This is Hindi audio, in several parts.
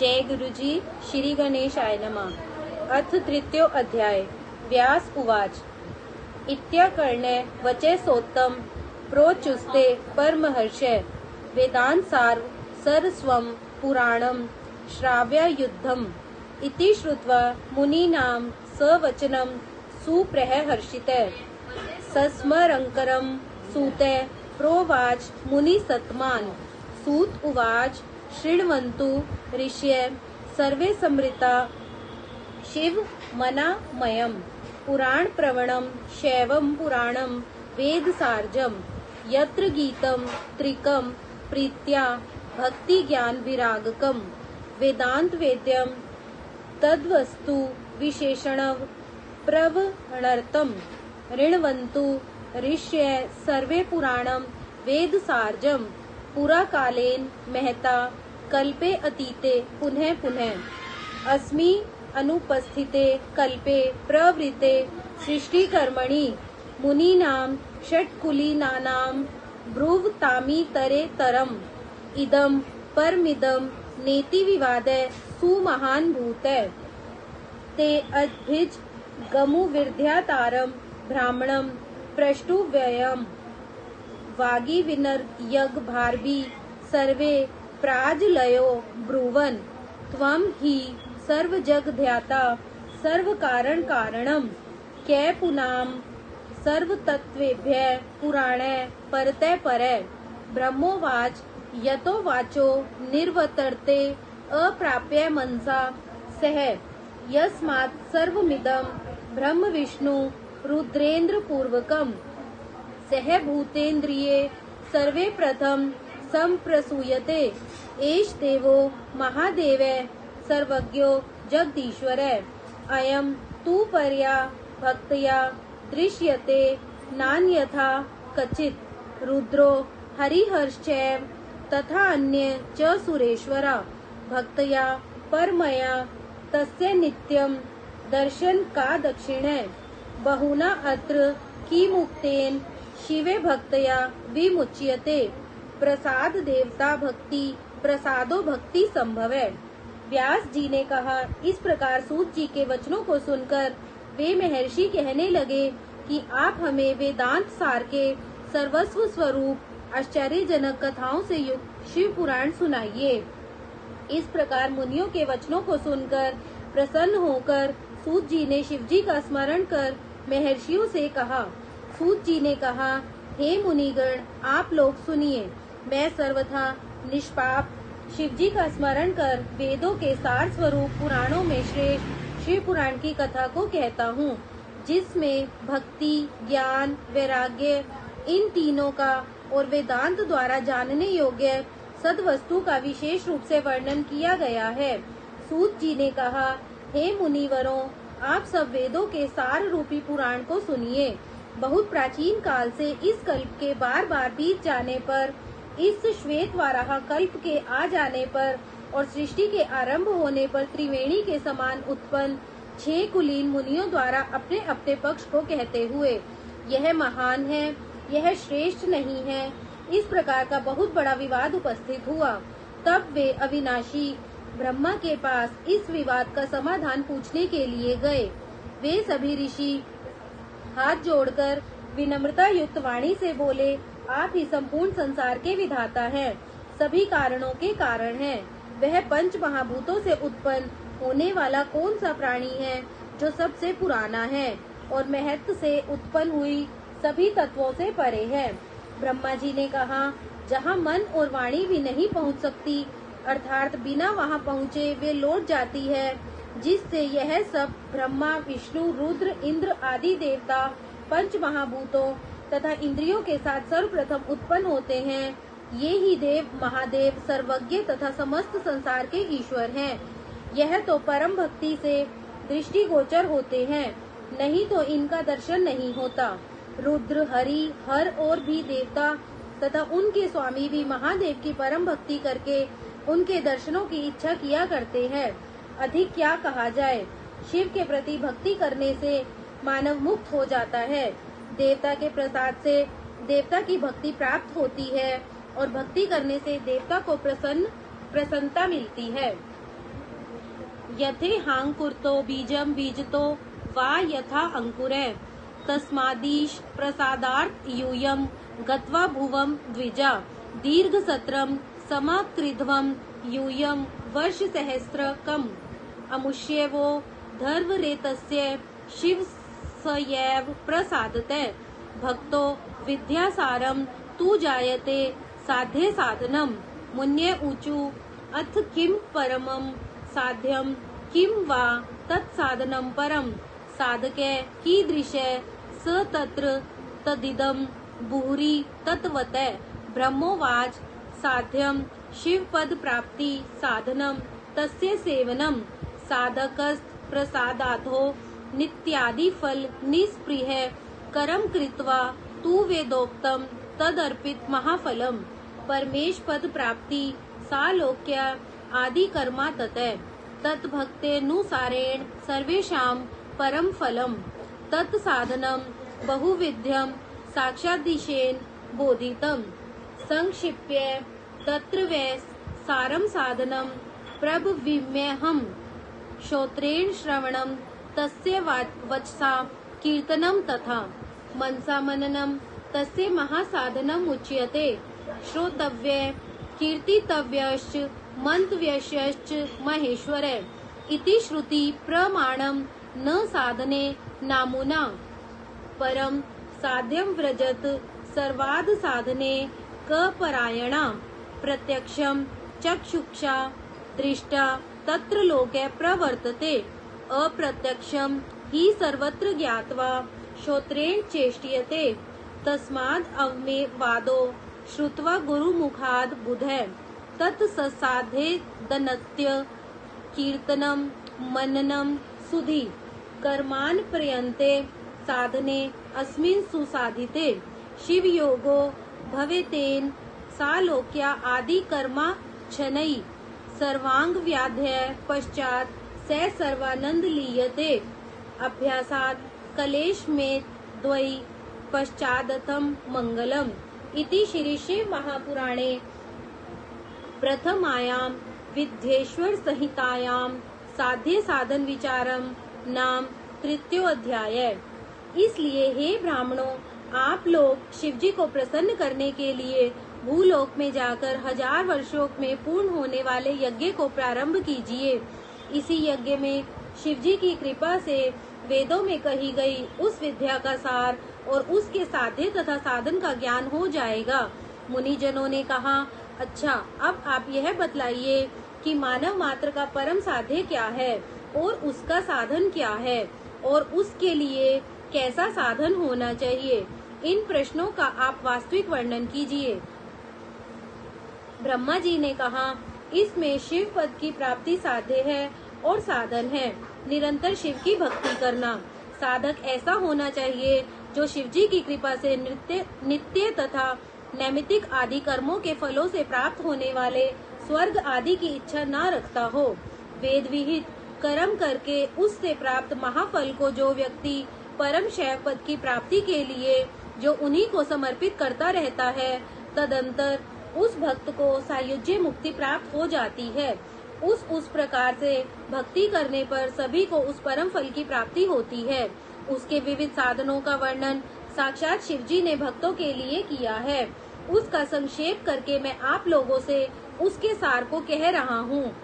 जय गुरुजी। श्री गणेशाय नमः। अथ तृतीयो अध्याय। व्यास उवाच इत्याकर्ण्य वचैसोत्तम प्रोचुस्ते परमहर्षे वेदांत सार सरस्वं पुराणं श्राव्यायुद्धम् इति श्रुत्वा मुनीनां सवचनं सुप्रहर्षिते सस्मरङ्करं सूते प्रोवाच मुनिसत्मान्। सूत उवाच शृण्वन्तु ऋषय सर्वे समृता शिव मनामयम् पुराण प्रवणं शैवं पुराणं वेद सार्जम् यत्र गीतं त्रिकं प्रीत्या भक्ति ज्ञान विरागकम् वेदांत वेद्यं तद्वस्तु विशेषणं प्रवणर्तम् ऋण्वन्तु ऋषय सर्वे पुराणं वेद सार्जम् पुरा कालेन महता कल्पे अतीते पुनः पुनः अस्मि अनुपस्थिते कल्पे प्रवृते सृष्टिकर्मणि मुनीनां षट्कुलीनानां ब्रुवतामितरेतरम् इदं परमिदं नेति विवादे सुमहान्भूते ते अद्भिज गमुविर्ध्यातारं ब्राह्मणं प्रष्टुव्ययम् वागी विनर्यग भारवी सर्वे प्राजलयो ब्रुवन् त्वं हि सर्वजगध्याता सर्वकारण कारणम् कै पुनां सर्वतत्त्वेभ्यः पुराणे परते परे ब्रह्मोवाच यतो वाचो निर्वतर्ते अप्राप्य मनसा सह यस्मात् सर्वमिदं ब्रह्म विष्णु रुद्रेन्द्र पूर्वकम् सह भूतेन्द्रिये सर्वे प्रथम संप्रसूयते एष देवो महादेव सर्वज्ञो जगदीश्वर अयम तु पर्या भक्तया दृश्यते नान्यथा कचित् रुद्रो हरिहर्षैव तथा अन्ये च सुरेश्वरा भक्तया परमया तस्य नित्यं दर्शन का दक्षिणे बहुना अत्र किमुक्तेन शिवे भक्तया विमुच्यते प्रसाद देवता भक्ति प्रसादो भक्ति संभवे। व्यास जी ने कहा। इस प्रकार सूत जी के वचनों को सुनकर वे महर्षि कहने लगे कि आप हमें वेदांत सार के सर्वस्व स्वरूप आश्चर्यजनक कथाओं से युक्त शिव पुराण सुनाइए। इस प्रकार मुनियों के वचनों को सुनकर प्रसन्न होकर सूत जी ने शिव जी का स्मरण कर महर्षियों से कहा। सूत जी ने कहा, हे मुनिगण, आप लोग सुनिए। मैं सर्वथा निष्पाप शिव जी का स्मरण कर वेदों के सार स्वरूप पुराणों में श्रेष्ठ शिव पुराण की कथा को कहता हूँ, जिसमें भक्ति, ज्ञान, वैराग्य इन तीनों का और वेदांत द्वारा जानने योग्य सद्वस्तु का विशेष रूप से वर्णन किया गया है। सूत जी ने कहा, हे मुनिवरों, आप सब वेदों के सार रूपी पुराण को सुनिए। बहुत प्राचीन काल से इस कल्प के बार बार बीत जाने पर, इस श्वेत वाराह कल्प के आ जाने पर और सृष्टि के आरंभ होने पर त्रिवेणी के समान उत्पन्न 6 कुलीन मुनियों द्वारा अपने अपने पक्ष को कहते हुए यह महान है, यह श्रेष्ठ नहीं है, इस प्रकार का बहुत बड़ा विवाद उपस्थित हुआ। तब वे अविनाशी ब्रह्मा के पास इस विवाद का समाधान पूछने के लिए गए। वे सभी ऋषि हाथ जोड़कर विनम्रता युक्त वाणी से बोले, आप ही संपूर्ण संसार के विधाता हैं, सभी कारणों के कारण हैं। वह पंच महाभूतों से उत्पन्न होने वाला कौन सा प्राणी है जो सबसे पुराना है और महत्व से उत्पन्न हुई सभी तत्वों से परे है। ब्रह्मा जी ने कहा, जहाँ मन और वाणी भी नहीं पहुँच सकती, अर्थात बिना वहाँ पहुँचे वे लौट जाती है, जिससे यह सब ब्रह्मा, विष्णु, रुद्र, इंद्र आदि देवता पंच महाभूतों तथा इंद्रियों के साथ सर्वप्रथम उत्पन्न होते हैं। ये ही देव महादेव सर्वज्ञ तथा समस्त संसार के ईश्वर हैं। यह तो परम भक्ति से दृष्टिगोचर होते हैं, नहीं तो इनका दर्शन नहीं होता। रुद्र, हरि, हर और भी देवता तथा उनके स्वामी भी महादेव की परम भक्ति करके उनके दर्शनों की इच्छा किया करते हैं। अधिक क्या कहा जाए। शिव के प्रति भक्ति करने से मानव मुक्त हो जाता है। देवता के प्रसाद से देवता की भक्ति प्राप्त होती है और भक्ति करने से देवता को प्रसन्नता मिलती है। यथे हांकुरतो बीजम बीजतो वा यथा अंकुरे तस्मादीश प्रसादार्थ यूयम गत्वा भुवम द्विजा दीर्घ सत्रम समाकृध्वम यूयम वर्ष सहस्रकम अमुष्येवो धर्वरेतस्य शिव सयैव प्रसादते भक्तो विद्यासारम तु जायते साध्ये साधनम मुन्ये ऊचु अथ किम परमम साध्यम किम वा तत्साधनम परम साधके कीदृशे स तत्र तदिदम बुहुरी तत्वते ब्रह्मोवाच साध्यम शिव पद प्राप्ति साधनम तस्य सेवनम साधकस्त प्रसादाधो नित्यादि फल निस्पृह करम कृत्वा तु वेदोक्तम तदर्पित महाफलम परमेश पद प्राप्ति सालोक्य आदि कर्मा ततः तत्भक्तेनुसारेण सर्वेषां परम फलम तत्साधनम बहुविध्यम साक्षादिशेन बोधितम संक्षिप्य तत्र वै सारम साधनम प्रभविम्यहम् श्रोत्रेण श्रवणम तस्य वचसा कीर्तनम तथा मनसा मननम तस्य महासाधनम उच्यते श्रोतव्य कीर्तितव्यश्च मंतव्यश्च महेश्वर इति श्रुति प्रमाणम न साधने नामुना परम साध्यम व्रजत सर्वाद साधने कपरायणा प्रत्यक्षम चक्षुषा दृष्टा तत्र लोके प्रवर्तते अप्रत्यक्षम हि सर्वत्र ज्ञात्वा श्रोत्रेण चेष्टियते तस्माद् अवमे वादो श्रुत्वा गुरुमुखाद् बुधे तत्ससाधेदनत्य कीर्तनम मननम सुधि कर्मान प्रयन्ते साधने अस्मिन् सुसाधिते शिव योगो भवेतेन सालोक्या आदि कर्मा छनै सर्वांग व्याध्य पश्चात स सर्वानंद लीयते अभ्यासात् कलेश में द्वै पश्चादतम मंगलम इति श्री शिव महापुराणे प्रथमायां विद्येश्वर संहितायां साध्य साधन विचारम नाम तृतीयोऽध्याय। इसलिए हे ब्राह्मणों, आप लोग शिवजी को प्रसन्न करने के लिए भूलोक में जाकर 1000 वर्षों में पूर्ण होने वाले यज्ञ को प्रारंभ कीजिए। इसी यज्ञ में शिवजी की कृपा से वेदों में कही गई उस विद्या का सार और उसके साध्य तथा साधन का ज्ञान हो जाएगा। मुनि जनों ने कहा, अच्छा, अब आप यह बतलाइए कि मानव मात्र का परम साध्य क्या है और उसका साधन क्या है और उसके लिए कैसा साधन होना चाहिए। इन प्रश्नों का आप वास्तविक वर्णन कीजिए। ब्रह्मा जी ने कहा, इसमें शिव पद की प्राप्ति साध्य है और साधन है निरंतर शिव की भक्ति करना। साधक ऐसा होना चाहिए जो शिवजी की कृपा से नित्य तथा नैमित्तिक आदि कर्मों के फलों से प्राप्त होने वाले स्वर्ग आदि की इच्छा न रखता हो। वेद विहित कर्म करके उससे प्राप्त महाफल को जो व्यक्ति परम शैव पद की प्राप्ति के लिए जो उन्हीं को समर्पित करता रहता है, तदंतर उस भक्त को सायुज्य मुक्ति प्राप्त हो जाती है। उस प्रकार से भक्ति करने पर सभी को उस परम फल की प्राप्ति होती है। उसके विविध साधनों का वर्णन साक्षात शिवजी ने भक्तों के लिए किया है। उसका संक्षेप करके मैं आप लोगों से उसके सार को कह रहा हूँ।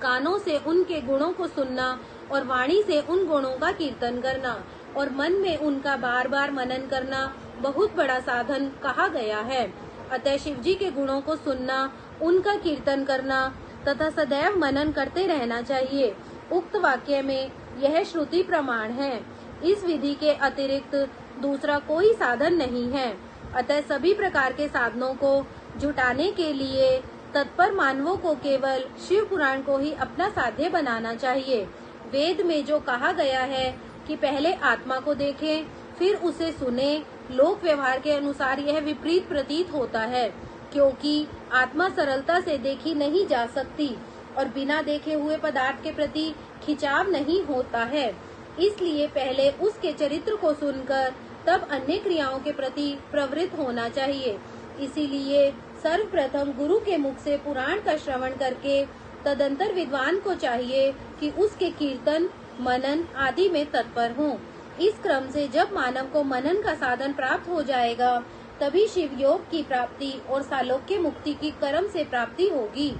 कानों से उनके गुणों को सुनना और वाणी से उन गुणों का कीर्तन करना और मन में उनका बार बार मनन करना बहुत बड़ा साधन कहा गया है। अतः शिवजी के गुणों को सुनना, उनका कीर्तन करना तथा सदैव मनन करते रहना चाहिए। उक्त वाक्य में यह श्रुति प्रमाण है। इस विधि के अतिरिक्त दूसरा कोई साधन नहीं है। अतः सभी प्रकार के साधनों को जुटाने के लिए तत्पर मानवों को केवल शिव पुराण को ही अपना साध्य बनाना चाहिए। वेद में जो कहा गया है कि पहले आत्मा को देखें फिर उसे सुने, लोक व्यवहार के अनुसार यह विपरीत प्रतीत होता है, क्योंकि आत्मा सरलता से देखी नहीं जा सकती और बिना देखे हुए पदार्थ के प्रति खिंचाव नहीं होता है। इसलिए पहले उसके चरित्र को सुनकर तब अन्य क्रियाओं के प्रति प्रवृत्त होना चाहिए। इसीलिए सर्वप्रथम गुरु के मुख से पुराण का श्रवण करके तदंतर विद्वान को चाहिए कि उसके कीर्तन, मनन आदि में तत्पर हों। इस क्रम से जब मानव को मनन का साधन प्राप्त हो जाएगा, तभी शिव योग की प्राप्ति और सालोक्य मुक्ति की कर्म से प्राप्ति होगी।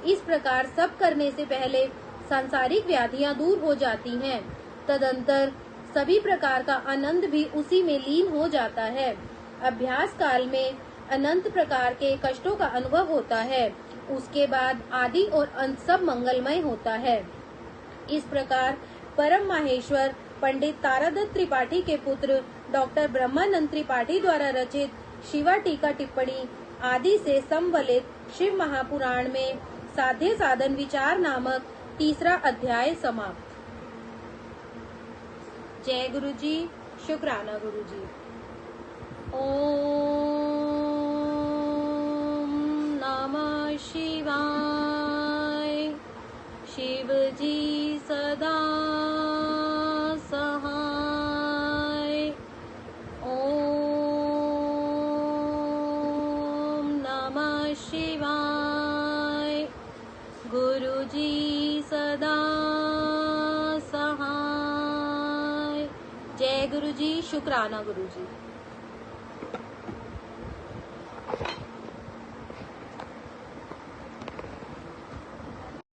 इस प्रकार सब करने से पहले सांसारिक व्याधियां दूर हो जाती हैं। तदंतर सभी प्रकार का आनंद भी उसी में लीन हो जाता है। अभ्यास काल में अनंत प्रकार के कष्टों का अनुभव होता है। उसके बाद आदि और अंत सब मंगलमय होता है। इस प्रकार परम माहेश्वर पंडित तारादत्त त्रिपाठी के पुत्र डॉक्टर ब्रह्मानंद त्रिपाठी द्वारा रचित शिवा टीका टिप्पणी आदि से संबलित शिव महापुराण में साध्य साधन विचार नामक तीसरा अध्याय समाप्त। जय गुरु जी, शुक्राना गुरु जी। ओम नमः शिवाय। शिव जी सदा सहाय। ओम नमः शिवाय। गुरु जी सदा सहाय। जय गुरु जी, शुक्राना गुरु जी।